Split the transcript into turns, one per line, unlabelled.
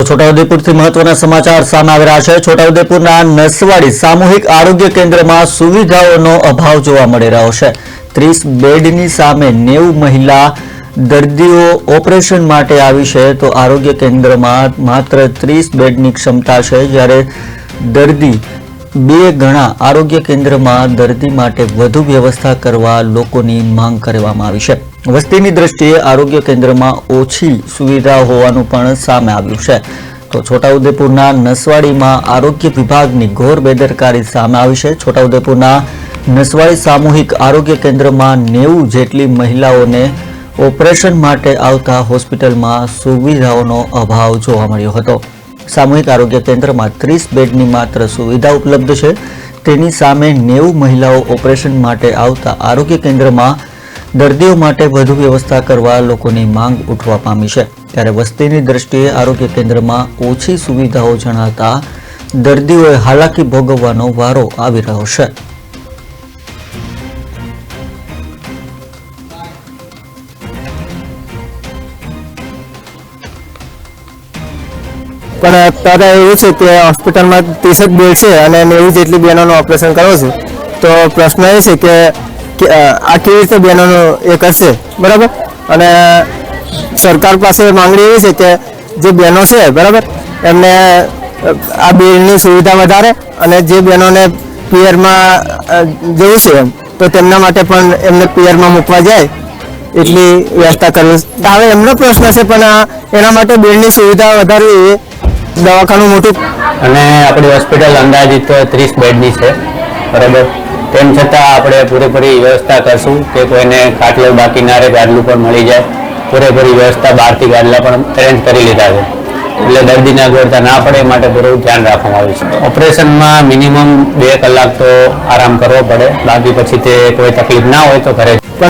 છોટાઉદેપુરથી મહત્વના સમાચાર સામે આવી રહ્યા છે। છોટાઉદેપુરના નસવાડી સામૂહિક આરોગ્ય કેન્દ્રમાં સુવિધાઓનો અભાવ જોવા મળી રહ્યો છે। 30 બેડની સામે 90 મહિલા દર્દીઓ ઓપરેશન માટે આવી છે, તો આરોગ્ય કેન્દ્રમાં માત્ર 30 બેડની ક્ષમતા છે, જ્યારે દર્દી 2 ગણા આરોગ્ય કેન્દ્રમાં દર્દી માટે વધુ વ્યવસ્થા કરવા લોકોની માંગ કરવામાં આવી છે। વસ્તીની દ્રષ્ટિએ આરોગ્ય કેન્દ્રમાં ઓછી સુવિધા હોવાનું પણ સામે આવ્યું છે। તો છોટાઉદેપુરના નસવાડીમાં આરોગ્ય વિભાગની ઘોર બેદરકારી સામે આવી છે। છોટાઉદેપુરના નસવાડી સામૂહિક આરોગ્ય કેન્દ્રમાં 90 જેટલી મહિલાઓને ઓપરેશન માટે આવતા હોસ્પિટલમાં સુવિધાઓનો અભાવ જોવા મળ્યો હતો। સામૂહિક આરોગ્ય કેન્દ્રમાં 30 બેડની માત્ર સુવિધા ઉપલબ્ધ છે, તેની સામે 90 મહિલાઓ ઓપરેશન માટે આવતા આરોગ્ય કેન્દ્રમાં દર્દીઓ માટે વધુ વ્યવસ્થા કરવા લોકોની માંગ ઉઠવા પામી છે। ત્યારે વસ્તીની દ્રષ્ટિએ આરોગ્ય કેન્દ્રમાં ઓછી સુવિધાઓ જણાતા દર્દીઓએ હાલાકી ભોગવવાનો વારો આવી રહ્યો છે।
પણ અત્યારે એવું છે કે હોસ્પિટલમાં 30 બેડ છે અને 90 જેટલી બહેનોનું ઓપરેશન કરવું છે, તો પ્રશ્ન એ છે કે આ કેવી રીતે બહેનોનું એ કરશે, બરાબર? અને સરકાર પાસે માંગણી એવી છે કે જે બહેનો છે, બરાબર, એમને આ બેડની સુવિધા વધારે અને જે બહેનોને પિયરમાં જવું છે એમ, તો તેમના માટે પણ એમને પિયરમાં મૂકવા જાય એટલી વ્યવસ્થા કરવી। હવે એમનો પ્રશ્ન છે, પણ એના માટે બેડની સુવિધા વધારવી, દવાખાનું મોટું
અને આપણી હોસ્પિટલ અંદાજિત 30 બેડની છે, બરાબર। તેમ છતાં આપણે પૂરેપૂરી વ્યવસ્થા કરશું કે કોઈને ખાટલો બાકી ના રહે, ગાદલું પણ મળી જાય। પૂરેપૂરી વ્યવસ્થા બહારથી ગાદલા પણ અરેન્જ કરી લીધા છે, એટલે દર્દીને અગવડતા ના પડે એ માટે પૂરું ધ્યાન રાખવામાં આવ્યું છે। ઓપરેશનમાં મિનિમમ 2 કલાક તો આરામ કરવો પડે, બાકી પછી તે કોઈ તકલીફ ના હોય તો ઘરે